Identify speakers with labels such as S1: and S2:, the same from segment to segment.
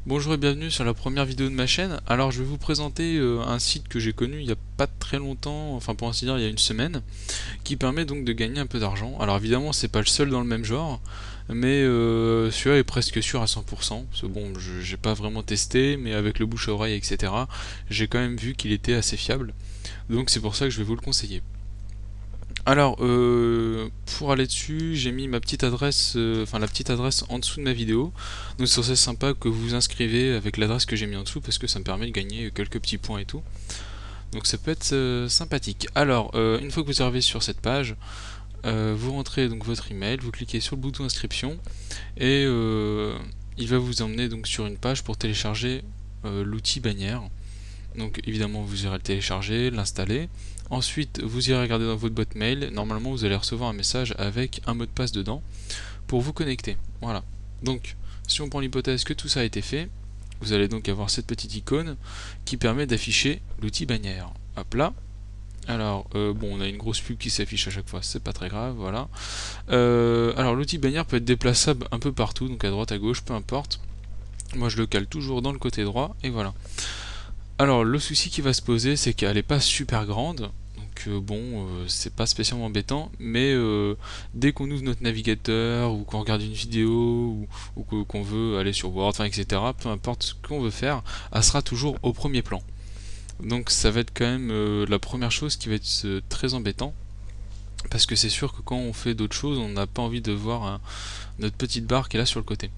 S1: Bonjour et bienvenue sur la première vidéo de ma chaîne. Alors je vais vous présenter un site que j'ai connu il n'y a pas très longtemps, enfin pour ainsi dire il y a une semaine, qui permet donc de gagner un peu d'argent. Alors évidemment c'est pas le seul dans le même genre, mais celui-là est presque sûr à 100%. Parce que bon, j'ai pas vraiment testé, mais avec le bouche à oreille, etc., j'ai quand même vu qu'il était assez fiable. Donc c'est pour ça que je vais vous le conseiller. Alors, pour aller dessus, j'ai mis ma petite adresse, enfin la petite adresse en dessous de ma vidéo. Donc c'est assez sympa que vous vous inscrivez avec l'adresse que j'ai mis en dessous parce que ça me permet de gagner quelques petits points et tout. Donc ça peut être sympathique. Alors, une fois que vous arrivez sur cette page, vous rentrez donc votre email, vous cliquez sur le bouton inscription et il va vous emmener donc sur une page pour télécharger l'outil bannière. Donc évidemment vous irez le télécharger, l'installer. Ensuite vous irez regarder dans votre boîte mail. Normalement vous allez recevoir un message avec un mot de passe dedans pour vous connecter. Voilà. Donc si on prend l'hypothèse que tout ça a été fait, vous allez donc avoir cette petite icône qui permet d'afficher l'outil bannière. Hop là. Alors bon, on a une grosse pub qui s'affiche à chaque fois, c'est pas très grave, voilà. Alors l'outil bannière peut être déplaçable un peu partout, donc à droite, à gauche, peu importe. Moi je le cale toujours dans le côté droit et voilà. Alors le souci qui va se poser, c'est qu'elle n'est pas super grande, donc bon, c'est pas spécialement embêtant, mais dès qu'on ouvre notre navigateur ou qu'on regarde une vidéo ou qu'on veut aller sur Word, enfin, etc., peu importe ce qu'on veut faire, elle sera toujours au premier plan. Donc ça va être quand même la première chose qui va être très embêtant, parce que c'est sûr que quand on fait d'autres choses, on n'a pas envie de voir notre petite barre qui est là sur le côté.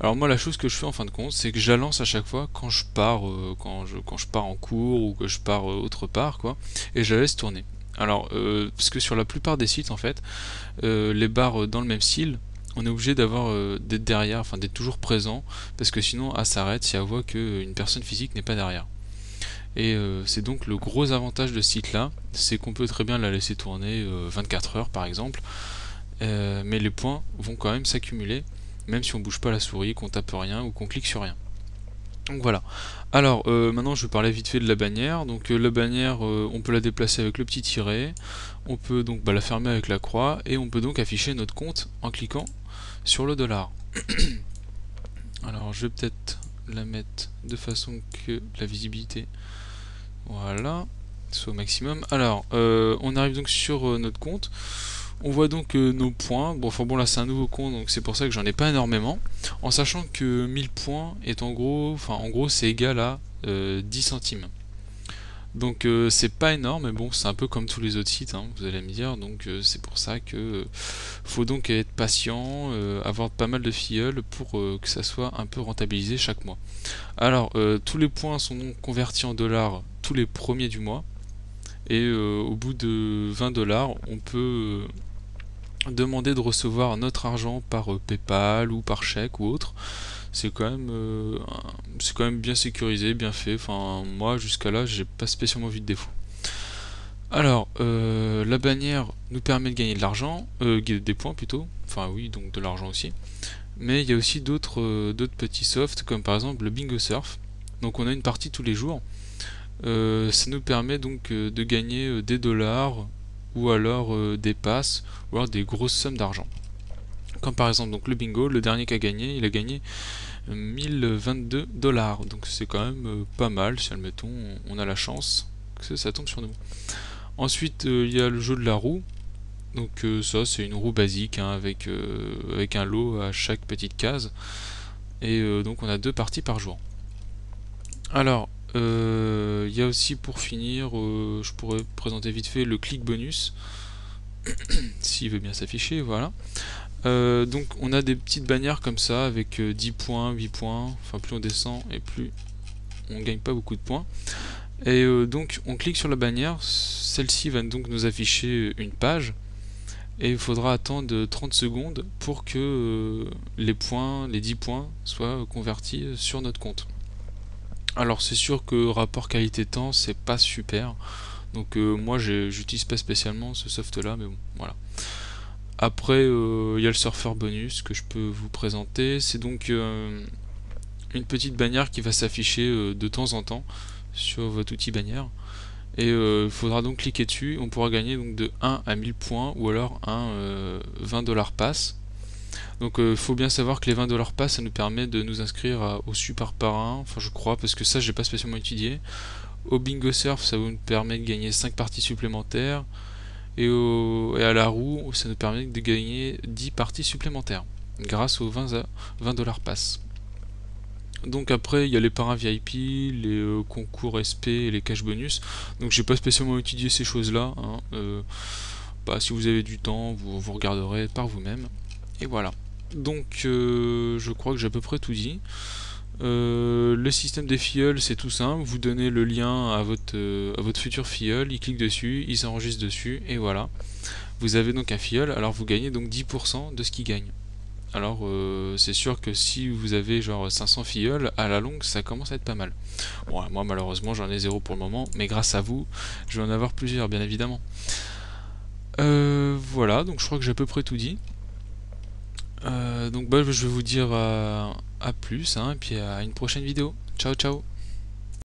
S1: Alors moi la chose que je fais en fin de compte, c'est que j'allance à chaque fois quand je pars quand je pars en cours ou que je pars autre part quoi, et je la laisse tourner. Alors parce que sur la plupart des sites en fait, les barres dans le même style, on est obligé d'avoir d'être derrière, enfin d'être toujours présent, parce que sinon elle s'arrête si elle voit qu'une personne physique n'est pas derrière. Et c'est donc le gros avantage de ce site là, c'est qu'on peut très bien la laisser tourner 24 heures par exemple, mais les points vont quand même s'accumuler, même si on bouge pas la souris, qu'on tape rien ou qu'on clique sur rien. Donc voilà. Alors maintenant je vais parler vite fait de la bannière. Donc la bannière, on peut la déplacer avec le petit tiret, on peut donc la fermer avec la croix, et on peut donc afficher notre compte en cliquant sur le dollar. Alors je vais peut-être la mettre de façon que la visibilité, voilà, soit au maximum. Alors on arrive donc sur notre compte. On voit donc nos points. Bon, enfin bon, là c'est un nouveau compte, donc c'est pour ça que j'en ai pas énormément. En sachant que 1000 points est en gros, enfin en gros c'est égal à 10 centimes. Donc c'est pas énorme, mais bon, c'est un peu comme tous les autres sites, hein, vous allez me dire. Donc c'est pour ça que faut donc être patient, avoir pas mal de filleuls pour que ça soit un peu rentabilisé chaque mois. Alors tous les points sont donc convertis en dollars tous les premiers du mois. Et au bout de 20 dollars, on peut demander de recevoir notre argent par PayPal ou par chèque ou autre. C'est quand même bien sécurisé, bien fait. Enfin, moi jusqu'à là, j'ai pas spécialement vu de défaut. Alors, la bannière nous permet de gagner de l'argent, des points plutôt. Enfin oui, donc de l'argent aussi. Mais il y a aussi d'autres petits softs, comme par exemple le Bingo Surf. Donc on a une partie tous les jours. Ça nous permet donc de gagner des dollars ou alors des passes ou alors des grosses sommes d'argent. Comme par exemple donc le bingo, le dernier qui a gagné, il a gagné 1022 dollars. Donc c'est quand même pas mal si admettons on a la chance que ça tombe sur nous. Ensuite il y a le jeu de la roue. Donc ça c'est une roue basique hein, avec un lot à chaque petite case. Et donc on a deux parties par jour. Alors il y a aussi pour finir, je pourrais présenter vite fait le clic bonus s'il veut bien s'afficher, voilà. Donc on a des petites bannières comme ça avec 10 points, 8 points, enfin plus on descend et plus on gagne pas beaucoup de points. Et donc on clique sur la bannière, celle-ci va donc nous afficher une page et il faudra attendre 30 secondes pour que les points, les 10 points soient convertis sur notre compte. Alors c'est sûr que rapport qualité-temps c'est pas super, donc moi j'utilise pas spécialement ce soft là, mais bon voilà. Après, il y a le surfeur bonus que je peux vous présenter. C'est donc une petite bannière qui va s'afficher de temps en temps sur votre outil bannière. Et il faudra donc cliquer dessus. On pourra gagner donc de 1 à 1000 points ou alors un 20 dollars pass. Donc faut bien savoir que les 20$ pass, ça nous permet de nous inscrire au super parrain, enfin je crois, parce que ça j'ai pas spécialement étudié. Au bingo surf, ça nous permet de gagner 5 parties supplémentaires. Et à la roue, ça nous permet de gagner 10 parties supplémentaires grâce aux 20$ pass. Donc après il y a les parrains VIP, les concours SP et les cash bonus. Donc j'ai pas spécialement étudié ces choses là, hein. Bah, si vous avez du temps, vous regarderez par vous-même. Et voilà. Donc je crois que j'ai à peu près tout dit. Le système des filleuls, c'est tout simple. Vous donnez le lien à votre futur filleul, il clique dessus, il s'enregistre dessus, et voilà. Vous avez donc un filleul, alors vous gagnez donc 10% de ce qu'il gagne. Alors c'est sûr que si vous avez genre 500 filleuls, à la longue ça commence à être pas mal. Bon, moi malheureusement j'en ai 0 pour le moment, mais grâce à vous, je vais en avoir plusieurs bien évidemment. Voilà, donc je crois que j'ai à peu près tout dit. Donc bah, je vais vous dire à plus, hein, et puis à une prochaine vidéo. Ciao ciao.